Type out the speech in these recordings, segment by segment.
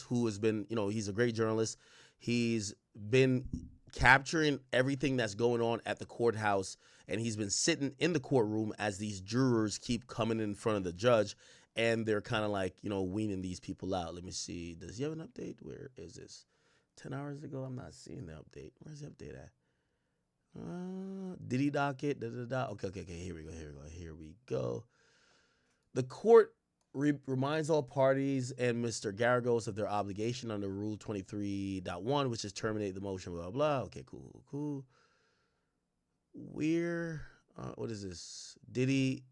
who has been, he's a great journalist. He's been capturing everything that's going on at the courthouse, and he's been sitting in the courtroom as these jurors keep coming in front of the judge, and they're kind of like, weaning these people out. Let me see. Does he have an update? Where is this? 10 hours ago? I'm not seeing the update. Where's the update at? Diddy docket. Okay. Here we go. The court reminds all parties and Mr. Garagos of their obligation under Rule 23.1, which is terminate the motion, blah, blah. Okay, cool. What is this? Diddy.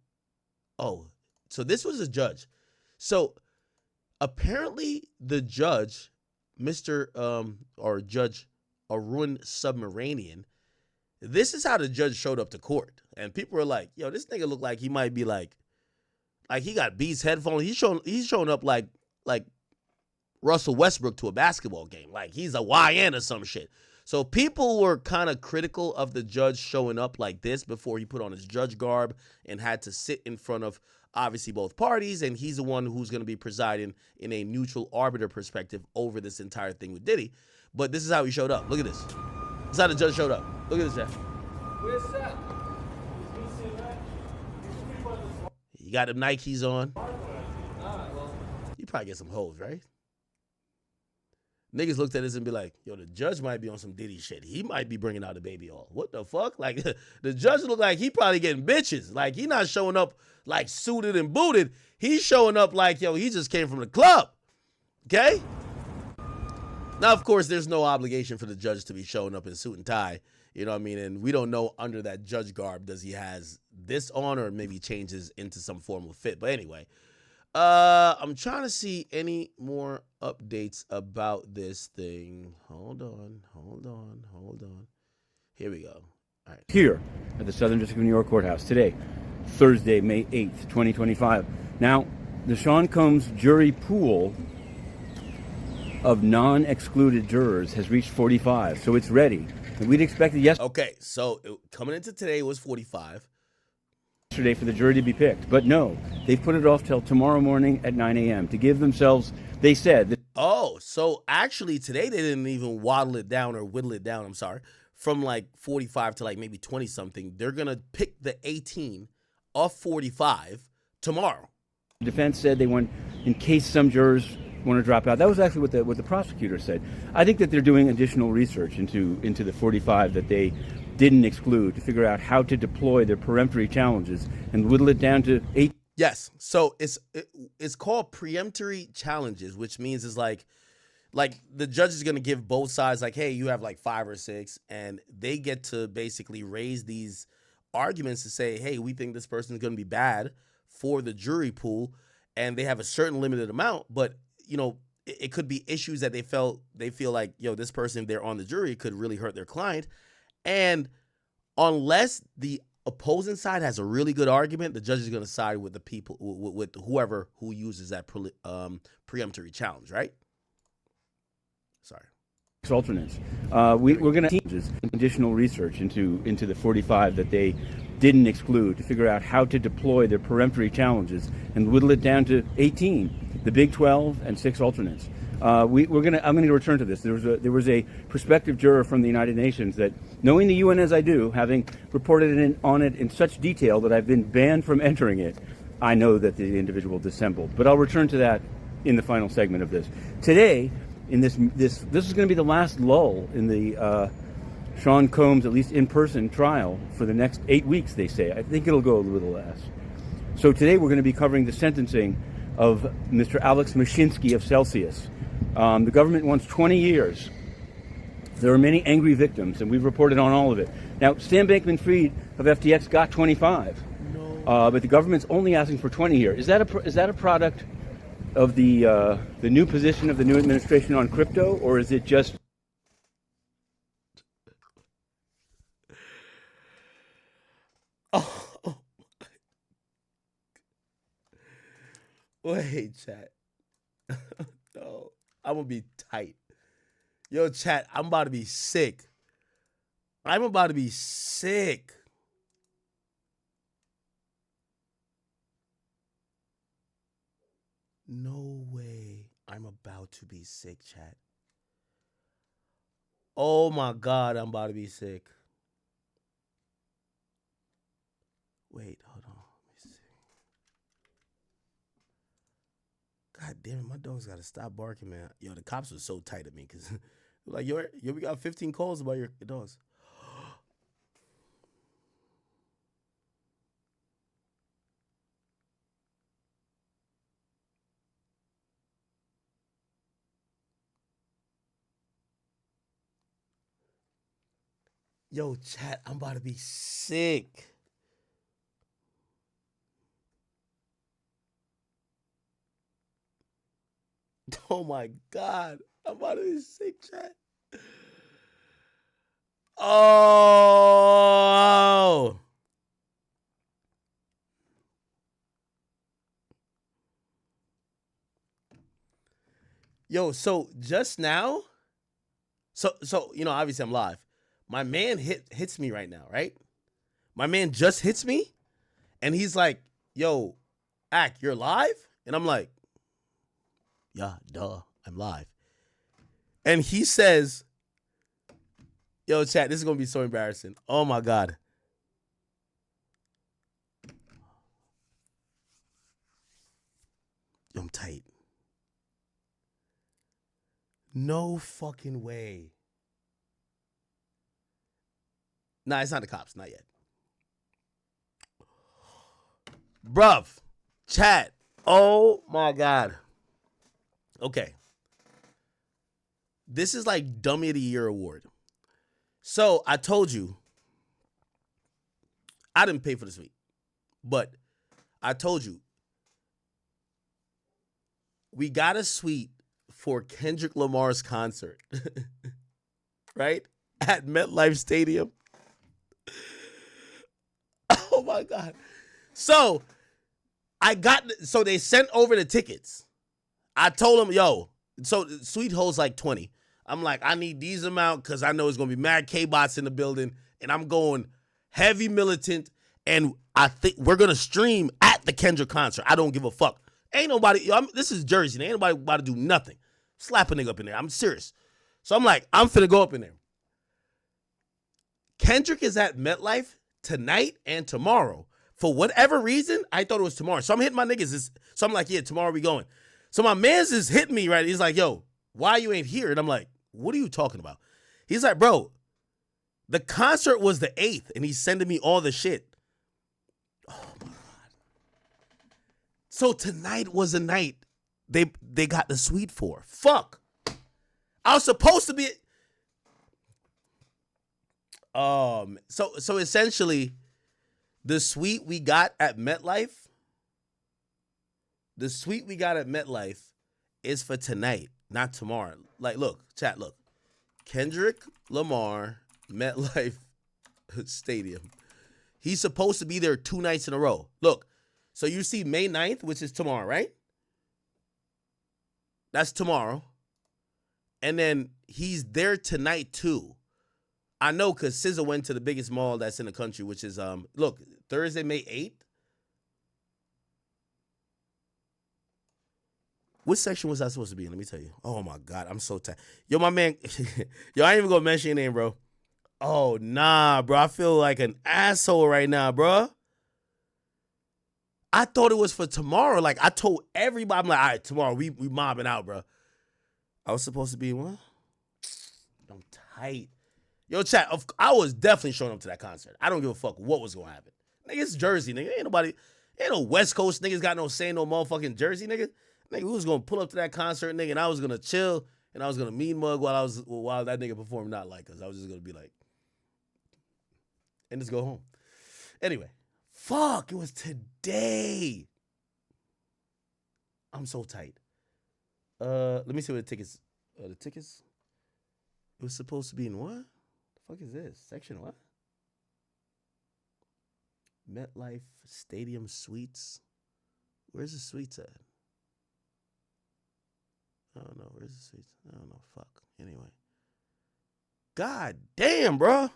Oh, so this was a judge. So apparently the judge, or Judge Arun Submaranian, this is how the judge showed up to court. And people were like, yo, this nigga look like he might be like he got Beats headphones. He's showing up like Russell Westbrook to a basketball game. Like he's a YN or some shit. So people were kind of critical of the judge showing up like this before he put on his judge garb and had to sit in front of obviously both parties. And he's the one who's going to be presiding in a neutral arbiter perspective over this entire thing with Diddy. But this is how he showed up. Look at this. This is how the judge showed up. Look at this, Jeff. Where's that? You got them Nikes on. You probably get some hoes, right? Niggas looked at this and be like, yo, the judge might be on some Diddy shit. He might be bringing out a baby oil. What the fuck? Like, the judge look like he probably getting bitches. Like, he not showing up like suited and booted. He's showing up like, yo, he just came from the club. Okay? Now, of course, there's no obligation for the judge to be showing up in suit and tie. You know what I mean? And we don't know under that judge garb, does he has this on or maybe changes into some formal fit. But anyway, I'm trying to see any more updates about this thing. Hold on. Here we go. All right. Here at the Southern District of New York Courthouse today, Thursday, May 8th, 2025. Now, the Sean Combs jury pool of non-excluded jurors has reached 45, so it's ready. And we'd expected yesterday. Okay, so coming into today was 45. Yesterday for the jury to be picked, but no, they've put it off till tomorrow morning at 9 a.m. to give themselves, they said. Oh, so actually today they didn't even whittle it down, from like 45 to like maybe 20 something. They're going to pick the 18 of 45 tomorrow. The defense said they want, in case some jurors want to drop out. That was actually what the prosecutor said. I think that they're doing additional research into the 45 that they didn't exclude to figure out how to deploy their peremptory challenges and whittle it down to 8. Yes, so it's called preemptory challenges, which means it's like the judge is going to give both sides like, hey, you have like 5 or 6, and they get to basically raise these arguments to say, hey, we think this person is going to be bad for the jury pool, and they have a certain limited amount, but it could be issues that they feel like, yo, this person, they're on the jury, could really hurt their client. And unless the opposing side has a really good argument, the judge is going to side with the people, with whoever who uses that preemptory challenge, right? Sorry. Alternates. We're going to do additional research into the 45 that they didn't exclude to figure out how to deploy their peremptory challenges and whittle it down to 18, the Big 12 and 6 alternates. I'm going to return to this. There was a prospective juror from the United Nations that, knowing the UN as I do, having reported on it in such detail that I've been banned from entering it, I know that the individual dissembled. But I'll return to that in the final segment of this. Today, in this is going to be the last lull in the Sean Combs, at least in-person trial for the next 8 weeks, they say. I think it'll go a little less. So today we're going to be covering the sentencing of Mr. Alex Mashinsky of Celsius. The government wants 20 years. There are many angry victims, and we've reported on all of it. Now, Sam Bankman-Fried of FTX got 25, but the government's only asking for 20 here. Is that a product of the new position of the new administration on crypto, or is it just? Oh. Wait, chat. No, I'm gonna be tight. Yo, chat, I'm about to be sick. No way. I'm about to be sick, chat. Oh my God, I'm about to be sick. Wait, hold on. Let me see. God damn it, my dog's got to stop barking, man. Yo, the cops were so tight at me because, like, yo, we got 15 calls about your dogs. Yo, chat, I'm about to be sick. Oh my God, I'm about to be sick, chat. Oh, yo, so just now, so obviously I'm live. My man hits me right now, right? My man just hits me, and he's like, "Yo, Ak, you're live," and I'm like, "Yeah, duh, I'm live." And he says, "Yo, chat, this is gonna be so embarrassing. Oh my God." I'm tight. No fucking way. Nah, it's not the cops. Not yet. Bruv. Chat. Oh my God. Okay. This is like Dummy of the Year award. So I told you I didn't pay for the suite, but I told you we got a suite for Kendrick Lamar's concert, right? At MetLife Stadium. Oh my God. So so they sent over the tickets. I told them, yo, so suite holds like 20. I'm like, I need these amount because I know it's gonna be mad K-bots in the building, and I'm going heavy militant, and I think we're gonna stream at the Kendrick concert. I don't give a fuck. Ain't nobody. This is Jersey. Ain't nobody about to do nothing. Slap a nigga up in there. I'm serious. So I'm like, I'm finna go up in there. Kendrick is at MetLife tonight and tomorrow. For whatever reason, I thought it was tomorrow. So I'm hitting my niggas. So I'm like, yeah, tomorrow we going. So my man's is hitting me, right? He's like, yo, why you ain't here? And I'm like, what are you talking about? He's like, bro, the concert was the 8th, and he's sending me all the shit. Oh my God. So tonight was a night they got the suite for. Fuck. I was supposed to be. So essentially, the suite we got at MetLife, is for tonight, not tomorrow. Like, look, chat, look. Kendrick Lamar, MetLife Stadium. He's supposed to be there 2 nights in a row. Look, so you see May 9th, which is tomorrow, right? That's tomorrow. And then he's there tonight too. I know because SZA went to the biggest mall that's in the country, which is look, Thursday, May 8th. What section was I supposed to be in? Let me tell you. Oh my God, I'm so tired. Yo, my man, yo, I ain't even gonna mention your name, bro. Oh nah, bro. I feel like an asshole right now, bro. I thought it was for tomorrow. Like I told everybody, I'm like, all right, tomorrow we mobbing out, bro. I was supposed to be what? I'm tight. Yo, chat, I was definitely showing up to that concert. I don't give a fuck what was gonna happen. Nigga, it's Jersey, nigga. Ain't no West Coast niggas got no say no motherfucking Jersey, nigga. Nigga, we was gonna pull up to that concert, nigga, and I was gonna chill, and I was gonna mean mug while that nigga performed not like us. I was just gonna be like, and just go home. Anyway, fuck, it was today. I'm so tight. Let me see what the tickets. The tickets. It was supposed to be in what? The fuck is this? Section what? MetLife Stadium Suites. Where's the suites at? I don't know. Where's the suites? I don't know. Fuck. Anyway. God damn, bro.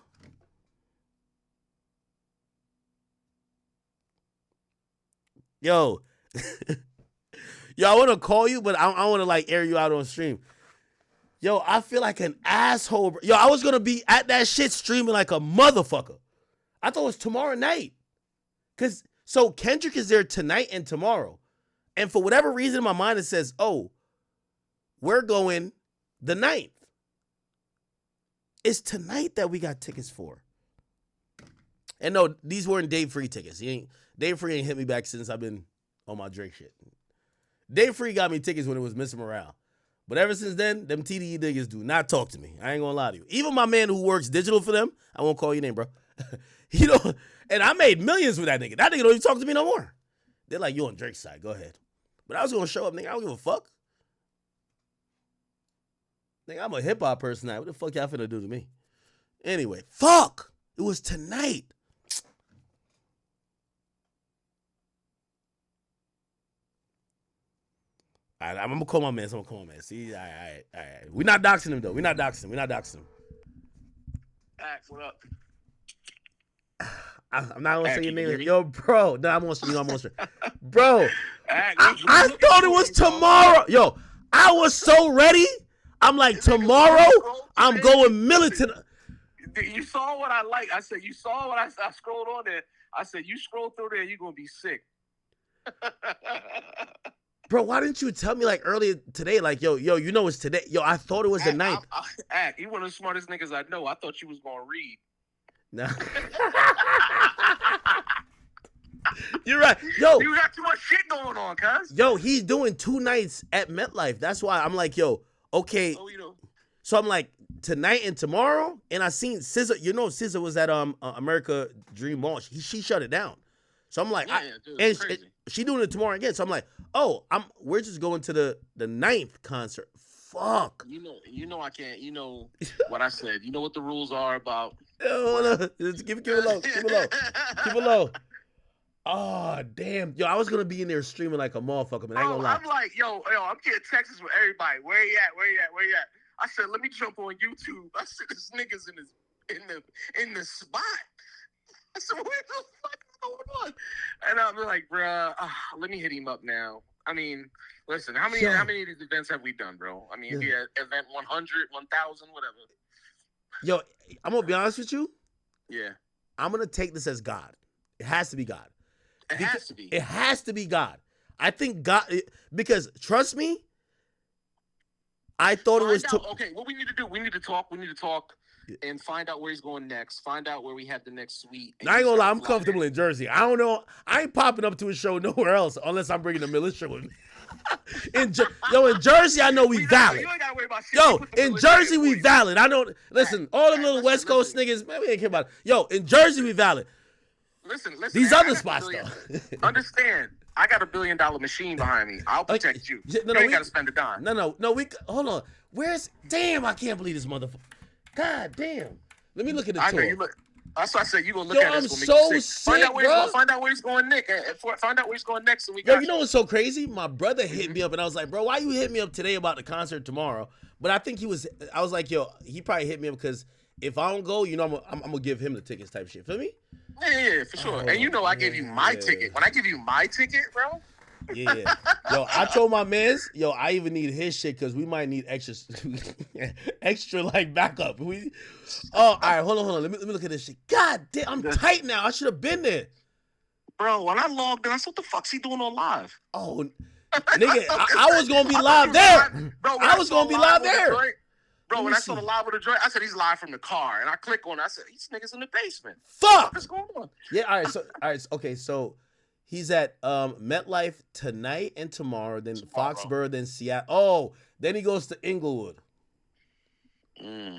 Yo. Yo, I want to call you, but I want to like air you out on stream. Yo, I feel like an asshole. Bro. Yo, I was gonna be at that shit streaming like a motherfucker. I thought it was tomorrow night. So Kendrick is there tonight and tomorrow. And for whatever reason in my mind, it says, oh, we're going the 9th. It's tonight that we got tickets for. And no, these weren't Dave Free tickets. Dave Free ain't hit me back since I've been on my Drake shit. Dave Free got me tickets when it was Mr. Morale. But ever since then, them TDE niggas do not talk to me. I ain't gonna lie to you. Even my man who works digital for them, I won't call your name, bro. And I made millions with that nigga. That nigga don't even talk to me no more. They're like, you on Drake's side, go ahead. But I was gonna show up, nigga. I don't give a fuck. Nigga, I'm a hip-hop person now. What the fuck y'all finna do to me? Anyway, fuck. It was tonight. All right, I'm gonna call my man. See, all right. We're not doxing him, though. We're not doxing him. Act, what up? I'm not gonna say your name. Me? Yo, bro. No, I'm on stream. Bro, I thought it was tomorrow. Yo, I was so ready. I'm like, tomorrow, I'm going militant. You saw what I like. I said, you saw what I scrolled on there. I said, you scroll through there, you're going to be sick. Bro, why didn't you tell me like earlier today? Like, yo, you know it's today. Yo, I thought it was the 9th. You one of the smartest niggas I know. I thought you was going to read. No. You're right. Yo. You got too much shit going on, cuz. Yo, he's doing 2 nights at MetLife. That's why I'm like, yo, okay. Oh, you know. So I'm like, tonight and tomorrow, and I seen SZA. You know, SZA was at America Dream Mall. She shut it down. So I'm like, dude, she doing it tomorrow again. So I'm like, oh, we're just going to the 9th concert. Fuck. You know I can't. You know what I said. You know what the rules are about. Keep it low. Oh, damn. Yo, I was going to be in there streaming like a motherfucker, man. I ain't gonna lie. I'm like, yo, I'm getting texts from everybody. Where you at? I said, let me jump on YouTube. I said, this nigga's in the spot. I said, what the fuck is going on? And I'm like, bruh, let me hit him up now. I mean, listen, how many of these events have we done, bro? I mean, yeah, event 100, 1,000, whatever. Yo, I'm going to be honest with you. Yeah. I'm going to take this as God. It has to be God. It has to be God. I think God, because trust me, I thought it was. Okay, what we need to do, we need to talk and find out where he's going next. Find out where we have the next suite. I ain't gonna lie, I'm comfortable in Jersey. I don't know. I ain't popping up to a show nowhere else unless I'm bringing the militia with me. in Jersey, I know we valid. You ain't gotta worry about shit. In Jersey, we valid. I don't listen. All the little West Coast niggas, man, we ain't care about it. Yo, in Jersey, we valid. Listen. These other spots, though. Understand? I got $1 billion machine behind me. I'll protect you. You ain't gotta spend a dime. No. Hold on. Damn, I can't believe this motherfucker. God damn. Let me look at the tour. I know you look. That's why I said you gonna look at this. I'm so sick, bro. Find out where he's going next. Find out where he's going next. And we Yo, you know what's so crazy? My brother hit me up, and I was like, bro, why you hit me up today about the concert tomorrow? But I think I was like, yo, he probably hit me up because if I don't go, you know, I'm gonna give him the tickets type shit. Feel me? Yeah, for sure. And you know I gave you my ticket. When I give you my ticket, bro. Yeah. Yo, I told my mans, I even need his shit because we might need extra like backup. All right, hold on. Let me look at this shit. God damn, I'm tight now. I should have been there. Bro, when I logged in, I said, what the fuck's he doing on live? Oh, nigga, I was gonna be live there. Bro, I was gonna be live there. Bro, when I saw the live with the joint, I said he's live from the car, and I click on it. I said these niggas in the basement. Fuck. What's going on? Yeah. All right. Okay. So he's at MetLife tonight and tomorrow. Then Foxborough. Then Seattle. Oh, then he goes to Inglewood. Yo,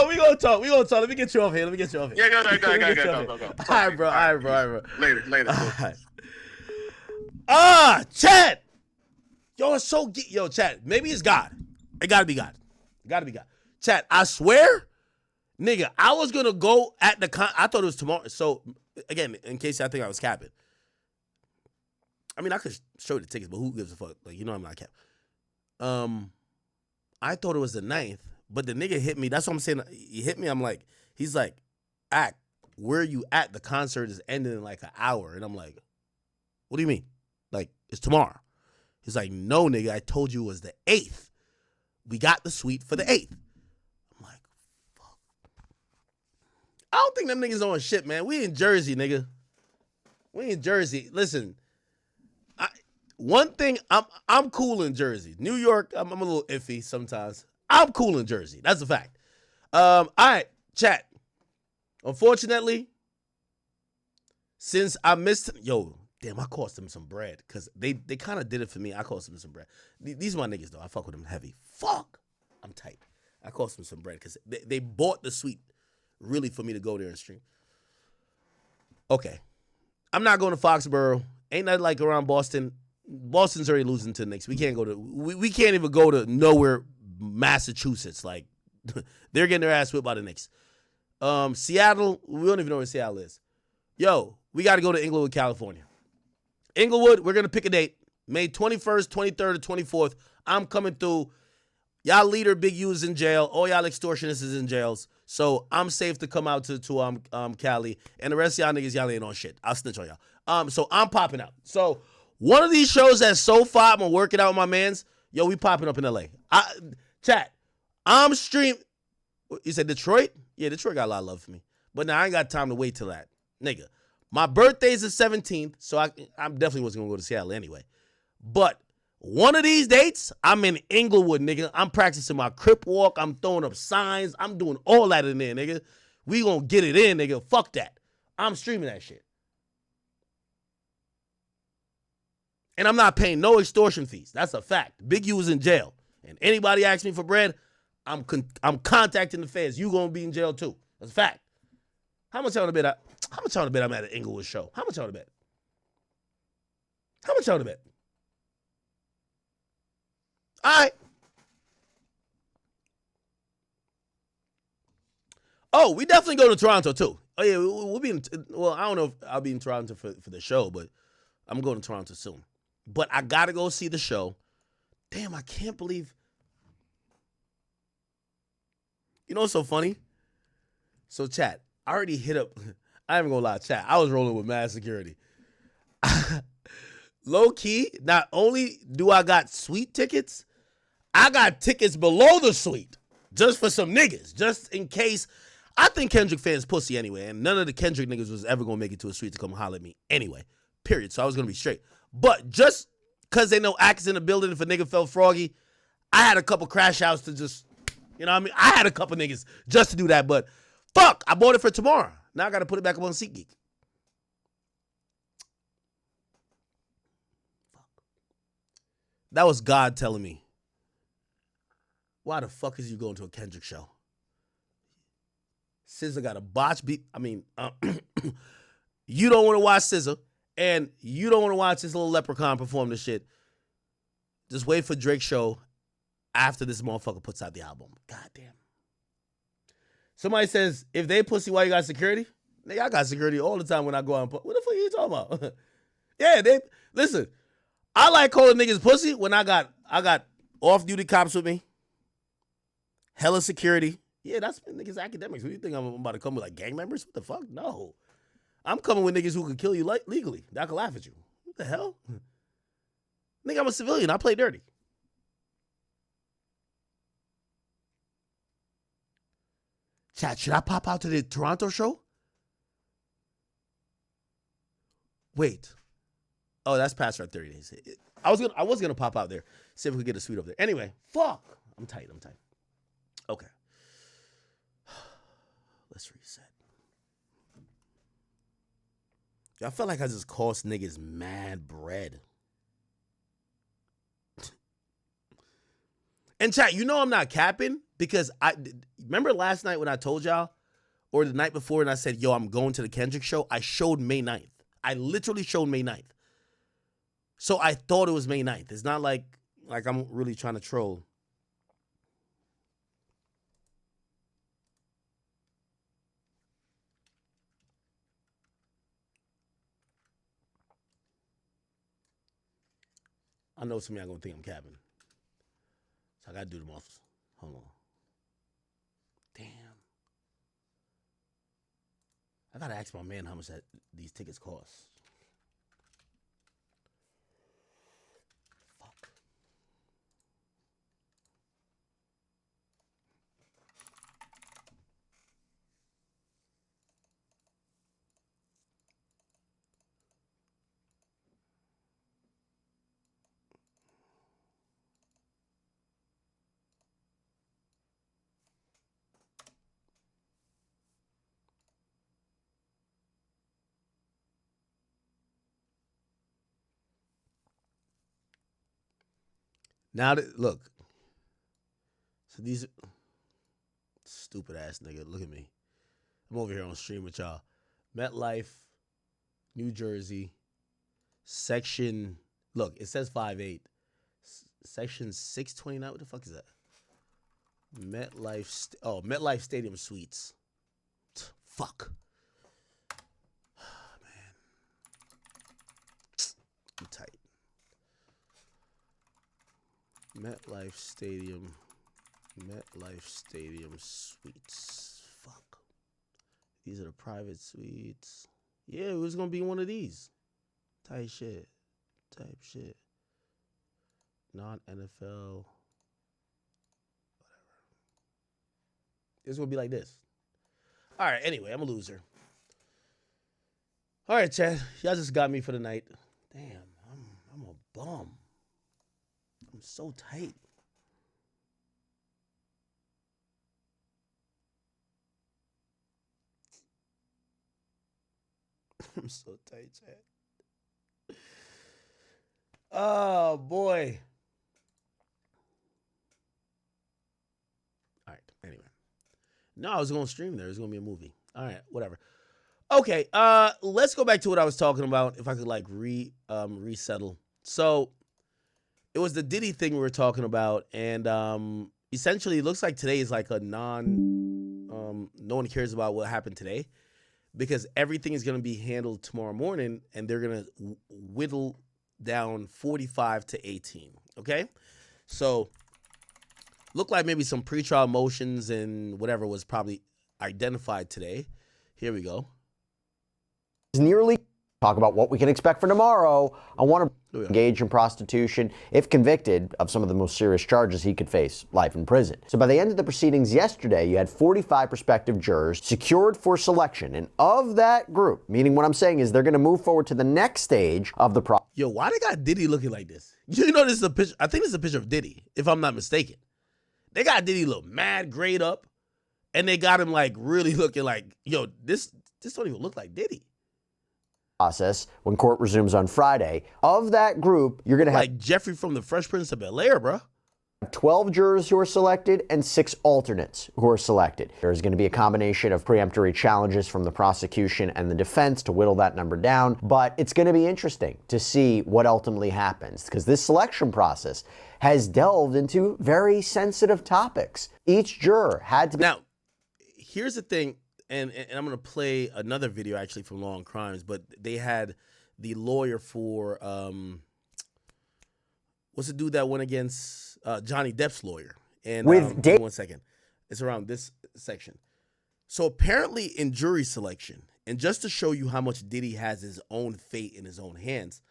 we gonna talk. Let me get you off here. Yeah, go. All right, bro. Later. Chad. Yo, it's so yo, Chad. Maybe it's God. It gotta be God. Chad, I swear, nigga, I was gonna go at the I thought it was tomorrow. So again, in case I think I was capping. I mean, I could show you the tickets, but who gives a fuck? Like, you know I'm not capping. I thought it was the 9th, but the nigga hit me. That's what I'm saying. He hit me. I'm like, he's like, Act, where you at? The concert is ending in like an hour. And I'm like, what do you mean? Like, It's tomorrow. He's like, no, nigga, I told you it was the 8th. We got the suite for the 8th. I'm like, fuck. I don't think them niggas on shit, man. We in Jersey, nigga. We in Jersey. Listen, one thing, I'm cool in Jersey. New York, I'm a little iffy sometimes. I'm cool in Jersey. That's a fact. All right, chat. Unfortunately, since I missed, damn, I cost them some bread because they kind of did it for me. I cost them some bread. These are my niggas though. I fuck with them heavy. Fuck, I'm tight. I cost them some bread because they bought the suite really for me to go there and stream. Okay, I'm not going to Foxborough. Ain't nothing like around Boston. Boston's already losing to the Knicks. We can't go to. We can't even go to nowhere, Massachusetts. Like they're getting their ass whipped by the Knicks. Seattle. We don't even know where Seattle is. Yo, we got to go to Inglewood, California. Inglewood, we're going to pick a date. May 21st, 23rd, or 24th. I'm coming through. Y'all leader, Big U, is in jail. All y'all extortionists is in jails. So I'm safe to come out to Cali. And the rest of y'all niggas, y'all ain't on shit. I'll snitch on y'all. So I'm popping out. So one of these shows that's so far, I'm going to work it out with my mans. Yo, we popping up in L.A. Chat, I'm streaming. You said Detroit? Yeah, Detroit got a lot of love for me. But now I ain't got time to wait till that. Nigga, my birthday's the 17th, so I definitely wasn't going to go to Seattle anyway. But one of these dates, I'm in Inglewood, nigga. I'm practicing my crip walk. I'm throwing up signs. I'm doing all that in there, nigga. We going to get it in, nigga. Fuck that. I'm streaming that shit. And I'm not paying no extortion fees. That's a fact. Big U is in jail. And anybody asks me for bread, I'm contacting the feds. You going to be in jail too. That's a fact. How much y'all want to bet? How much y'all want to bet I'm at an Inglewood show? How much y'all want to bet? How much y'all want to bet? All right. Oh, we definitely go to Toronto too. Oh yeah, we'll be in. Well, I don't know if I'll be in Toronto for the show, but I'm going to Toronto soon. But I gotta go see the show. Damn, I can't believe. You know what's so funny? So chat, I already hit up. I ain't gonna lie, chat. I was rolling with mad security. Low key, not only do I got suite tickets, I got tickets below the suite just for some niggas, just in case. I think Kendrick fans pussy anyway, and none of the Kendrick niggas was ever gonna make it to a suite to come holler at me anyway. Period. So I was gonna be straight. But just because they know Ak's in the building, if a nigga felt froggy, I had a couple crash outs to just, you know what I mean? I had a couple niggas just to do that, but fuck, I bought it for tomorrow. Now I got to put it back up on SeatGeek. Fuck. That was God telling me, why the fuck is you going to a Kendrick show? SZA got a botch beat. I mean, you don't want to watch SZA, and you don't want to watch this little leprechaun perform this shit. Just wait for Drake's show after this motherfucker puts out the album. God damn. Somebody says, if they pussy, why you got security? Nigga, I got security all the time when I go out and what the fuck are you talking about? Yeah, listen, I like calling niggas pussy when I got off-duty cops with me. Hella security. Yeah, that's niggas academics. What do you think I'm about to come with, like, gang members? What the fuck? No. I'm coming with niggas who could kill you legally. That could laugh at you. What the hell? Nigga, I'm a civilian. I play dirty. Chat, should I pop out to the Toronto show? Wait. Oh, that's past our 30 days. I was gonna pop out there, see if we could get a suite over there. Anyway, fuck. I'm tight. Okay. Let's reset. I felt like I just cost niggas mad bread. And chat, you know I'm not capping because I remember last night when I told y'all, or the night before, and I said, yo, I'm going to the Kendrick show. I showed May 9th. I literally showed May 9th. So I thought it was May 9th. It's not like I'm really trying to troll. I know some of y'all gonna think I'm capping. So I gotta do them off. Hold on. Damn. I gotta ask my man how much these tickets cost. Now that look, so these stupid ass nigga. Look at me. I'm over here on stream with y'all. MetLife, New Jersey, section. Look, it says 5'8". Section 629. What the fuck is that? MetLife Stadium Suites. Fuck. Man. I'm tight. MetLife Stadium Suites. Fuck. These are the private suites. Yeah, it was gonna be one of these. Type shit. Non-NFL. It's gonna be like this. All right. Anyway, I'm a loser. All right, Chad. Y'all just got me for the night. Damn, I'm a bum. I'm so tight. I'm so tight, Chad. Oh boy. All right. Anyway. No, I was going to stream there. It was going to be a movie. All right, whatever. Okay, let's go back to what I was talking about. If I could like resettle. So it was the Diddy thing we were talking about, and essentially it looks like today is like a no one cares about what happened today because everything is going to be handled tomorrow morning, and they're going to whittle down 45 to 18. Okay, so. Looked like maybe some pretrial motions and whatever was probably identified today. Here we go. Nearly talk about what we can expect for tomorrow. I want to engage in prostitution. If convicted of some of the most serious charges, he could face life in prison. So by the end of the proceedings yesterday, you had 45 prospective jurors secured for selection. And of that group, meaning what I'm saying is they're going to move forward to the next stage of the process. Yo, why they got Diddy looking like this? You know, this is a picture. I think this is a picture of Diddy, if I'm not mistaken. They got Diddy look mad grayed up, and they got him like really looking like, yo, this don't even look like Diddy. Process when court resumes on Friday. Of that group, you're going to have like Jeffrey from the Fresh Prince of Bel-Air, bro. 12 jurors who are selected and 6 alternates who are selected. There's going to be a combination of preemptory challenges from the prosecution and the defense to whittle that number down, but it's going to be interesting to see what ultimately happens because this selection process has delved into very sensitive topics. Each juror had to be... Now, here's the thing, and I'm going to play another video actually from Law and Crimes, but they had the lawyer for, what's the dude that went against Johnny Depp's lawyer? And with give me 1 second. It's around this section. So apparently in jury selection, and just to show you how much Diddy has his own fate in his own hands,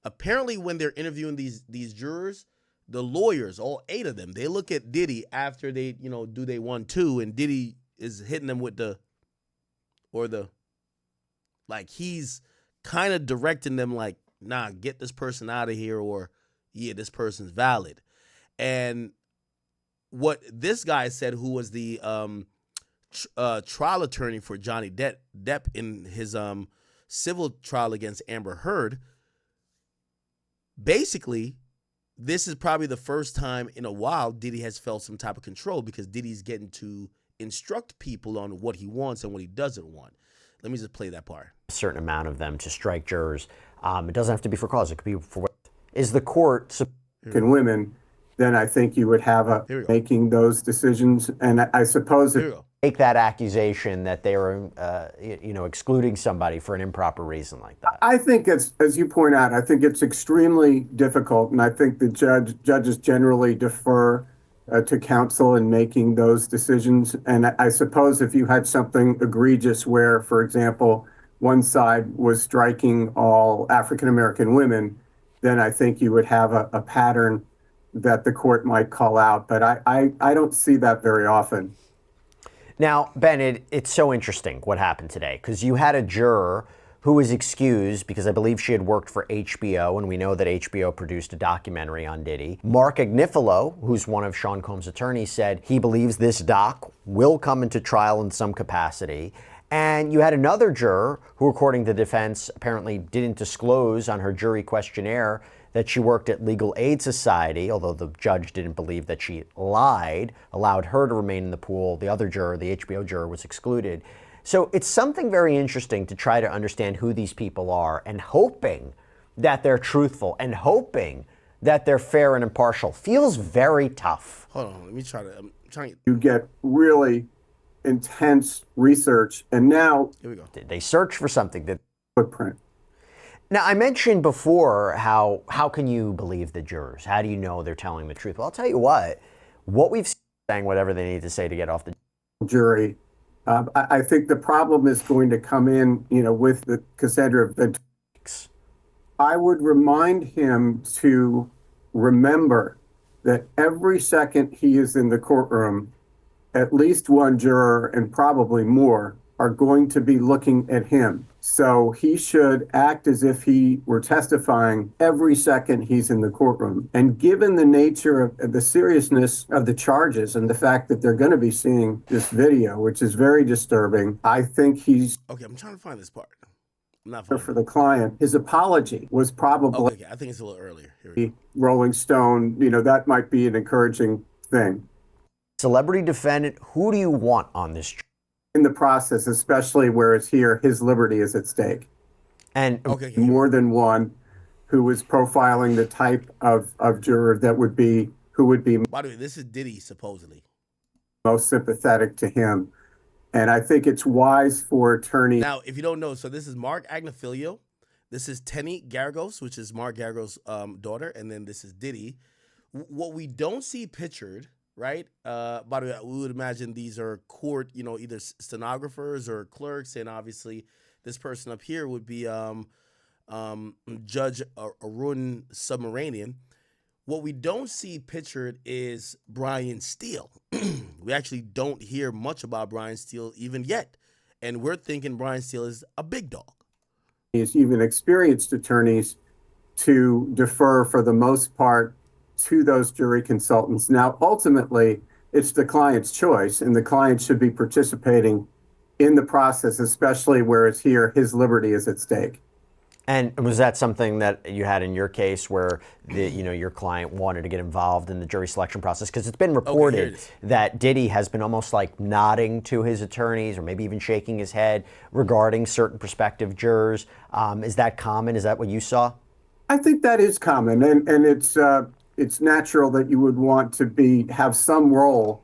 apparently when they're interviewing these jurors, the lawyers, all 8 of them, they look at Diddy after they, do they 1-2, and Diddy is hitting them with he's kind of directing them like, nah, get this person out of here, or yeah, this person's valid. And what this guy said, who was the trial attorney for Johnny Depp in his civil trial against Amber Heard, basically, this is probably the first time in a while Diddy has felt some type of control because Diddy's getting to instruct people on what he wants and what he doesn't want. Let me just play that part. A certain amount of them to strike jurors. It doesn't have to be for cause. It could be for what is the court. Women, then I think you would have making those decisions. And I suppose if make that accusation that they were, excluding somebody for an improper reason like that. I think it's, as you point out, I think it's extremely difficult. And I think the judges generally defer to counsel in making those decisions. And I suppose if you had something egregious where, for example, one side was striking all African-American women, then I think you would have a pattern that the court might call out. But I don't see that very often. Now, Ben, it's so interesting what happened today because you had a juror who was excused because I believe she had worked for HBO, and we know that HBO produced a documentary on Diddy. Mark Agnifilo, who's one of Sean Combs' attorneys, said he believes this doc will come into trial in some capacity. And you had another juror who, according to the defense, apparently didn't disclose on her jury questionnaire that she worked at Legal Aid Society, although the judge didn't believe that she lied, allowed her to remain in the pool. The other juror, the HBO juror, was excluded. So it's something very interesting to try to understand who these people are and hoping that they're truthful and hoping that they're fair and impartial. Feels very tough. Hold on, let me try to. I'm trying. You get really intense research, and now Here we go. Did they search for something that footprint. Now, I mentioned before how can you believe the jurors? How do you know they're telling the truth? Well, I'll tell you what we've seen, saying whatever they need to say to get off the jury. I think the problem is going to come in, with the Cassandra. I would remind him to remember that every second he is in the courtroom, at least one juror and probably more are going to be looking at him. So he should act as if he were testifying every second he's in the courtroom. And given the nature of the seriousness of the charges and the fact that they're going to be seeing this video, which is very disturbing, I think he's Okay, I'm trying to find this part. I'm not for the client. His apology was probably okay. I think it's a little earlier. Here we go. Rolling Stone. That might be an encouraging thing. celebrity defendant. Who do you want on this? In the process, especially where it's here, his liberty is at stake. And Okay. More than one who was profiling the type of juror that who would be By the way, this is Diddy supposedly. most sympathetic to him. And I think it's wise for attorneys. Now, if you don't know, so this is Mark Agnafilio. This is Tenny Garagos, which is Mark Garagos' daughter, and then this is Diddy. What we don't see pictured, right? By the way, we would imagine these are court, either stenographers or clerks, and obviously this person up here would be Judge Arun Subramanian. What we don't see pictured is Brian Steele. We actually don't hear much about Brian Steele even yet, and we're thinking Brian Steele is a big dog. Even experienced attorneys to defer for the most part to those jury consultants. Now, ultimately, it's the client's choice, and the client should be participating in the process, especially where it's here, his liberty is at stake. And was that something that you had in your case where your client wanted to get involved in the jury selection process? Because it's been reported that Diddy has been almost like nodding to his attorneys or maybe even shaking his head regarding certain prospective jurors. Is that common? Is that what you saw? I think that is common, and it's natural that you would want to have some role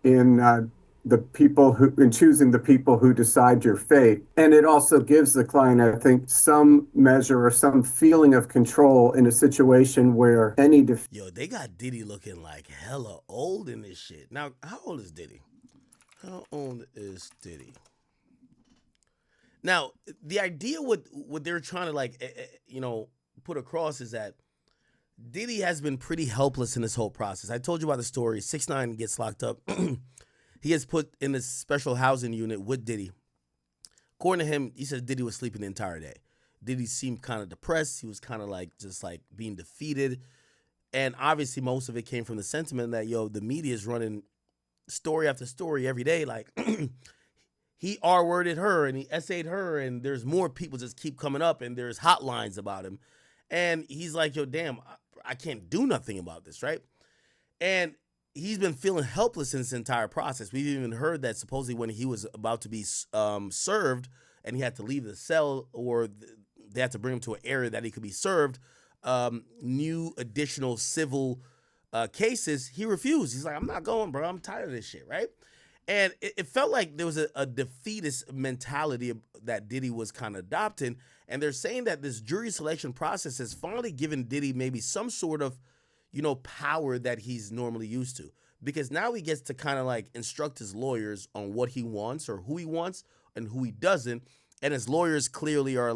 in in choosing the people who decide your fate. And it also gives the client, I think, some measure or some feeling of control in a situation where Yo, they got Diddy looking like hella old in this shit. Now, how old is Diddy? How old is Diddy? Now, the idea what they're trying to put across is that Diddy has been pretty helpless in this whole process. I told you about the story. 6ix9ine gets locked up. He has put in this special housing unit with Diddy. According to him, he says Diddy was sleeping the entire day. Diddy seemed kind of depressed. He was kind of just being defeated. And obviously most of it came from the sentiment that, the media is running story after story every day. Like, he R-worded her and he essayed her, and there's more people just keep coming up, and there's hotlines about him. And he's like, damn, I can't do nothing about this, right? And he's been feeling helpless in this entire process. We've even heard that supposedly when he was about to be served and he had to leave the cell, or they had to bring him to an area that he could be served, new additional civil cases, he refused. He's like, I'm not going, bro. I'm tired of this shit, right? And it felt like there was a defeatist mentality that Diddy was kind of adopting. And they're saying that this jury selection process has finally given Diddy maybe some sort of power that he's normally used to, because now he gets to kind of instruct his lawyers on what he wants or who he wants and who he doesn't. And his lawyers clearly are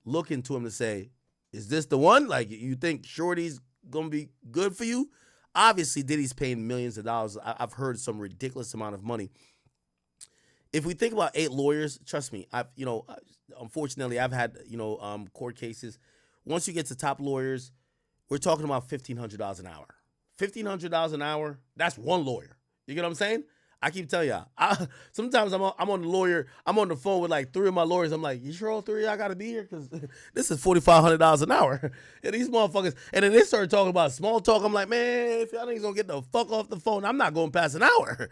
looking to him to say, is this the one? You think Shorty's going to be good for you? Obviously, Diddy's paying millions of dollars. I've heard some ridiculous amount of money. If we think about 8 lawyers, trust me, unfortunately, I've had, court cases. Once you get to top lawyers, we're talking about $1,500 an hour. $1,500 an hour, that's one lawyer. You get what I'm saying? I keep telling y'all. Sometimes I'm on the lawyer. I'm on the phone with like 3 of my lawyers. I'm like, you sure all 3 of y'all got to be here? Because this is $4,500 an hour. And these motherfuckers. And then they started talking about small talk. I'm like, man, if y'all niggas don't get the fuck off the phone, I'm not going past an hour.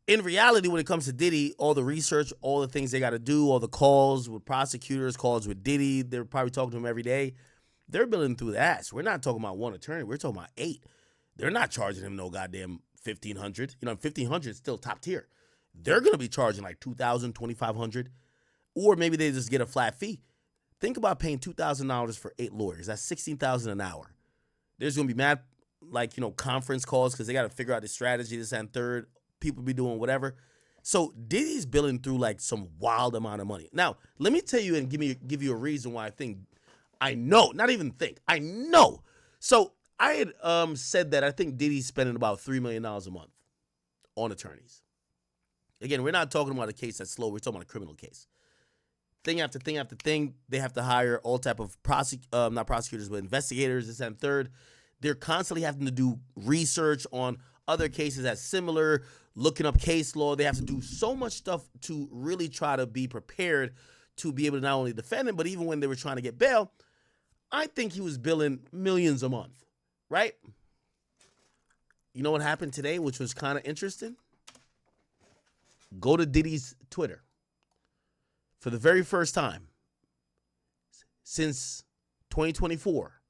In reality, when it comes to Diddy, all the research, all the things they got to do, all the calls with prosecutors, calls with Diddy, they're probably talking to him every day. They're billing through the ass. We're not talking about one attorney. We're talking about 8. They're not charging him no goddamn $1,500. You know, $1,500 is still top tier. They're gonna be charging like $2,000, $2,500, or maybe they just get a flat fee. Think about paying $2,000 for 8 lawyers. That's $16,000 an hour. There's gonna be mad, like, you know, conference calls because they got to figure out the strategy, this and third. People be doing whatever. So Diddy's billing through like some wild amount of money. Now, let me tell you and give you a reason why I know, not even think, I know. So I had said that I think Diddy's spending about $3 million a month on attorneys. Again, we're not talking about a case that's slow. We're talking about a criminal case. Thing after thing after thing, they have to hire all type of not prosecutors, but investigators, this and third. They're constantly having to do research on other cases that's similar, looking up case law. They have to do so much stuff to really try to be prepared to be able to not only defend him, but even when they were trying to get bail, I think he was billing millions a month. Right? You know what happened today, which was kind of interesting? Go to Diddy's Twitter. For the very first time since 2024,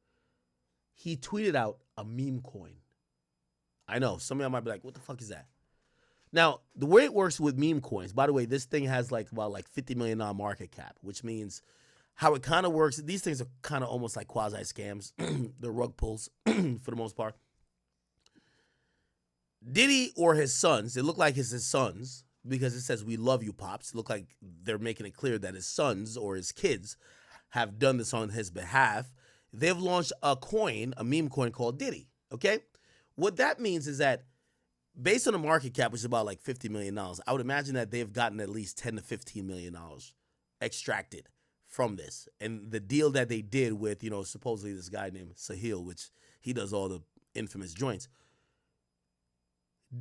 he tweeted out a meme coin. I know, some of y'all might be like, what the fuck is that? Now, the way it works with meme coins, by the way, this thing has like about like $50 million market cap, which means how it kind of works, these things are kind of almost like quasi-scams. They're rug pulls for the most part. Diddy or his sons, it look like it's his sons because it says, we love you, Pops. It look like they're making it clear that his sons or his kids have done this on his behalf. They've launched a coin, a meme coin called Diddy, okay? What that means is that based on the market cap, which is about like $50 million, I would imagine that they've gotten at least $10 to $15 million extracted from this. And the deal that they did with, you know, supposedly this guy named Sahil, which he does all the infamous joints.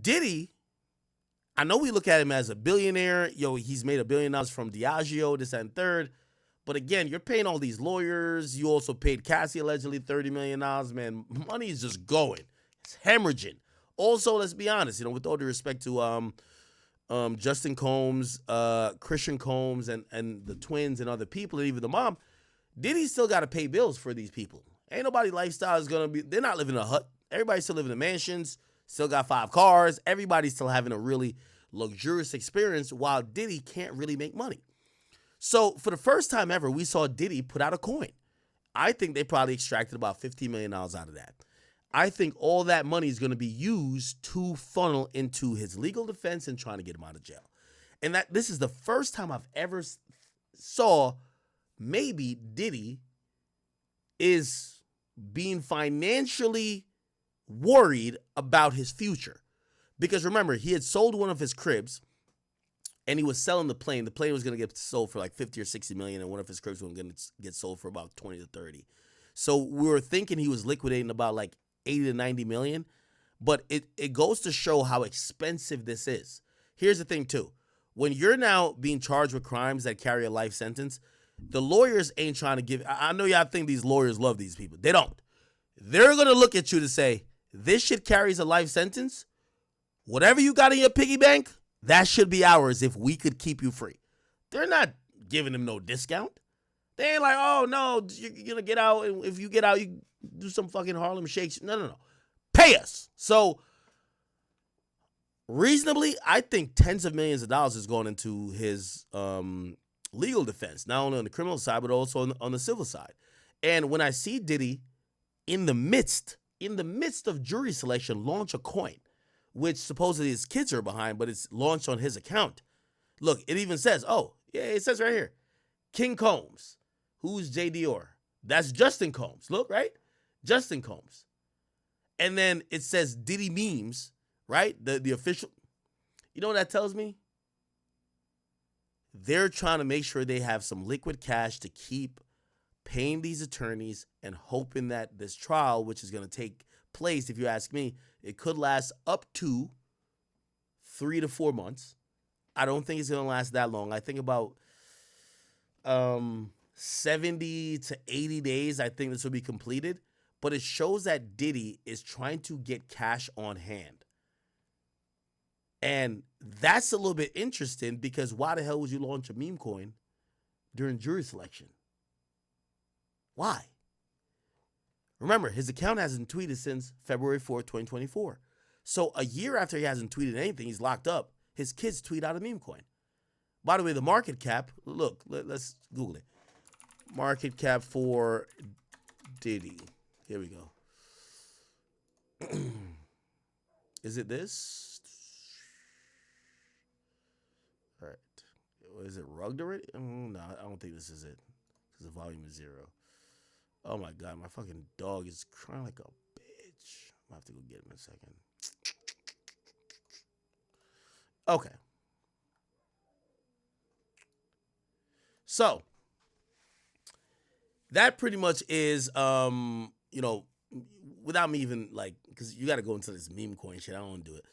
Diddy, I know we look at him as a billionaire. Yo, he's made $1 billion from Diageo, this and third. But again, you're paying all these lawyers. You also paid Cassie allegedly $30 million. Man, money is just going. It's hemorrhaging. Also, let's be honest, you know, with all due respect to Justin Combs, Christian Combs, and the twins and other people, and even the mom, Diddy still got to pay bills for these people. Ain't nobody lifestyle is going to be, they're not living in a hut. Everybody's still living in mansions, still got 5 cars. Everybody's still having a really luxurious experience while Diddy can't really make money. So for the first time ever, we saw Diddy put out a coin. I think they probably extracted about $15 million out of that. I think all that money is going to be used to funnel into his legal defense and trying to get him out of jail. And that this is the first time I've ever saw maybe Diddy is being financially worried about his future. Because remember, he had sold one of his cribs and he was selling the plane. The plane was going to get sold for like 50 or 60 million, and one of his cribs was going to get sold for about 20 to 30. So we were thinking he was liquidating about like 80 to 90 million, but it goes to show how expensive this is. Here's the thing too. When you're now being charged with crimes that carry a life sentence, the lawyers ain't trying to give, I know y'all think these lawyers love these people. They don't. They're going to look at you to say, this shit carries a life sentence. Whatever you got in your piggy bank, that should be ours if we could keep you free. They're not giving him no discount. They ain't like, oh, no, you're going to get out. And if you get out, you do some fucking Harlem Shakes. No. Pay us. So reasonably, I think tens of millions of dollars is going into his legal defense, not only on the criminal side, but also on the civil side. And when I see Diddy in the midst of jury selection launch a coin, which supposedly his kids are behind, but it's launched on his account. Look, it even says, oh, yeah, it says right here, King Combs. Who's J. Dior? That's Justin Combs. Look, right? Justin Combs. And then it says Diddy Memes, right? The official. You know what that tells me? They're trying to make sure they have some liquid cash to keep paying these attorneys and hoping that this trial, which is going to take place, if you ask me, it could last up to 3 to 4 months. I don't think it's gonna last that long. I think about 70 to 80 days. I think this will be completed. But it shows that Diddy is trying to get cash on hand. And that's a little bit interesting because why the hell would you launch a meme coin during jury selection? Why? Remember, his account hasn't tweeted since February 4th, 2024. So a year after he hasn't tweeted anything, he's locked up. His kids tweet out a meme coin. By the way, the market cap, look, let's Google it. Market cap for Diddy. Here we go. Is it this? All right. Is it rugged already? No, I don't think this is it because the volume is 0. Oh my God, my fucking dog is crying like a bitch. I'll have to go get him in a second. Okay. So that pretty much is, without me even like, because you got to go into this meme coin shit. I don't want to do it.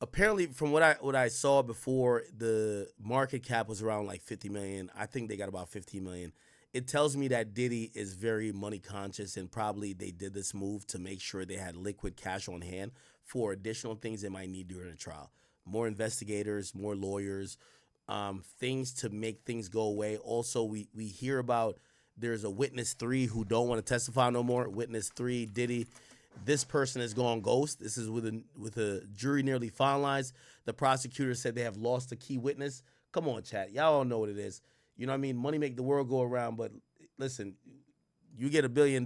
Apparently, from what I saw before, the market cap was around like 50 million. I think they got about 15 million. It tells me that Diddy is very money conscious and probably they did this move to make sure they had liquid cash on hand for additional things they might need during a trial. More investigators, more lawyers, things to make things go away. Also, we hear about there's a witness 3 who don't want to testify no more. Witness 3, Diddy. This person is gone ghost. This is with a jury nearly finalized. The prosecutor said they have lost a key witness. Come on, chat. Y'all all know what it is. You know what I mean? Money make the world go around, but listen, you get $1 billion,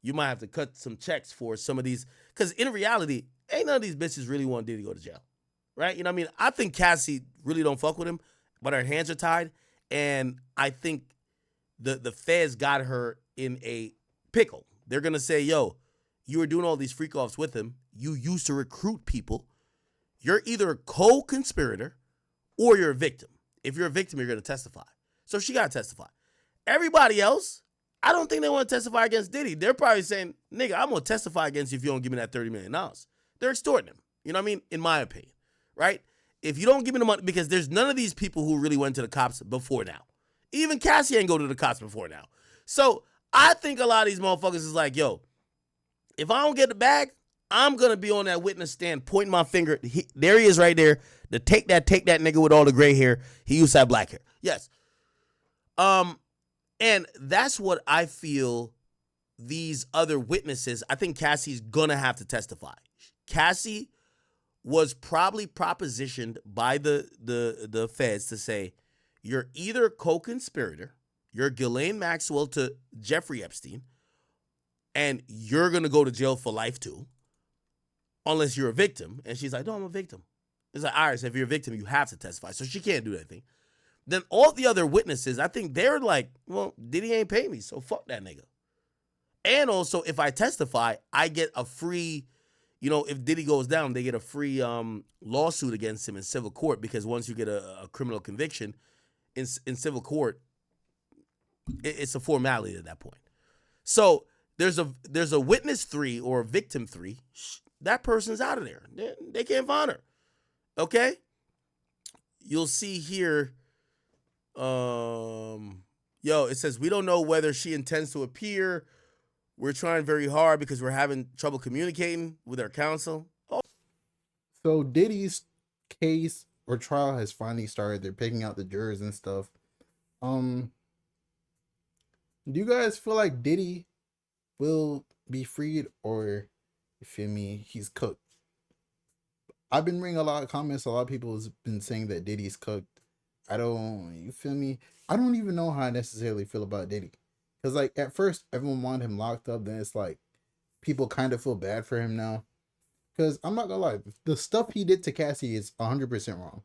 you might have to cut some checks for some of these. Because in reality, ain't none of these bitches really want Diddy to go to jail. Right? You know what I mean? I think Cassie really don't fuck with him, but her hands are tied. And I think the feds got her in a pickle. They're going to say, yo, you were doing all these freak offs with him. You used to recruit people. You're either a co-conspirator or you're a victim. If you're a victim, you're going to testify. So she got to testify. Everybody else, I don't think they want to testify against Diddy. They're probably saying, nigga, I'm going to testify against you if you don't give me that $30 million. They're extorting him. You know what I mean? In my opinion, right? If you don't give me the money, because there's none of these people who really went to the cops before now. Even Cassie ain't go to the cops before now. So I think a lot of these motherfuckers is like, yo, if I don't get the bag, I'm going to be on that witness stand pointing my finger. There he is right there. To take that nigga with all the gray hair. He used to have black hair. Yes. And that's what I feel these other witnesses, I think Cassie's going to have to testify. Cassie was probably propositioned by the feds to say, you're either co-conspirator, you're Ghislaine Maxwell to Jeffrey Epstein, and you're going to go to jail for life too, unless you're a victim. And she's like, no, I'm a victim. It's like, all right, so if you're a victim, you have to testify. So she can't do anything. Then all the other witnesses, I think they're like, well, Diddy ain't pay me, so fuck that nigga. And also, if I testify, I get a free, if Diddy goes down, they get a free lawsuit against him in civil court, because once you get a criminal conviction in civil court, it's a formality at that point. So there's a witness 3 or a victim 3. That person's out of there. They can't find her. Okay? You'll see here, it says, we don't know whether she intends to appear. We're trying very hard because we're having trouble communicating with our counsel. Oh. So Diddy's case or trial has finally started. They're picking out the jurors and stuff. Do you guys feel like Diddy will be freed, or, you feel me, he's cooked? I've been reading a lot of comments. A lot of people has been saying that Diddy's cooked. You feel me? I don't even know how I necessarily feel about Diddy. Because, like, at first, everyone wanted him locked up. Then it's like, people kind of feel bad for him now. Because, I'm not gonna lie, the stuff he did to Cassie is 100% wrong.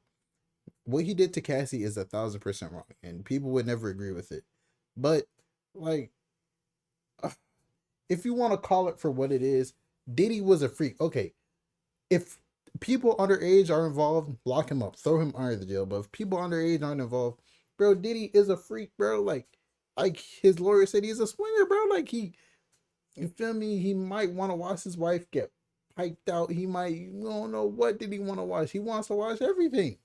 What he did to Cassie is 1,000% wrong. And people would never agree with it. But, like, if you want to call it for what it is, Diddy was a freak. Okay, if people underage are involved, lock him up, throw him under the jail. But if people underage aren't involved, bro, Diddy is a freak, bro. Like his lawyer said, he's a swinger, bro. Like you feel me? He might want to watch his wife get piped out. He might, don't know what did he want to watch. He wants to watch everything.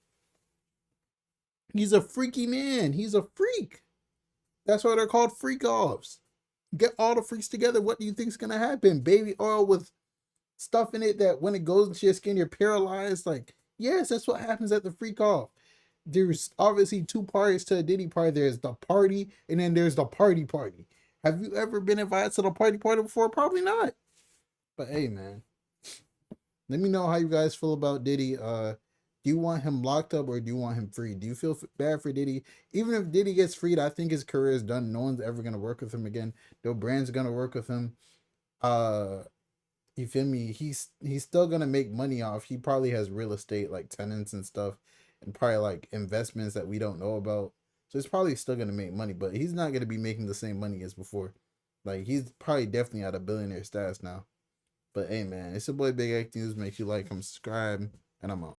He's a freaky man. He's a freak. That's why they're called freak offs. Get all the freaks together. What do you think's gonna happen? Baby oil with stuff in it that when it goes into your skin, you're paralyzed. Like, yes, that's what happens at the freak off. There's obviously two parties to a Diddy party. There's the party, and then there's the party party. Have you ever been invited to the party party before? Probably not. But hey, man, let me know how you guys feel about Diddy. Do you want him locked up or do you want him free? Do you feel bad for Diddy? Even if Diddy gets freed, I think his career is done. No one's ever gonna work with him again. No brand's gonna work with him. You feel me? He's still gonna make money off. He probably has real estate like tenants and stuff, and probably like investments that we don't know about. So it's probably still gonna make money, but he's not gonna be making the same money as before. Like he's probably definitely at a billionaire status now. But hey man, it's your boy Big X News. Make sure you like, comment, subscribe, and I'm out.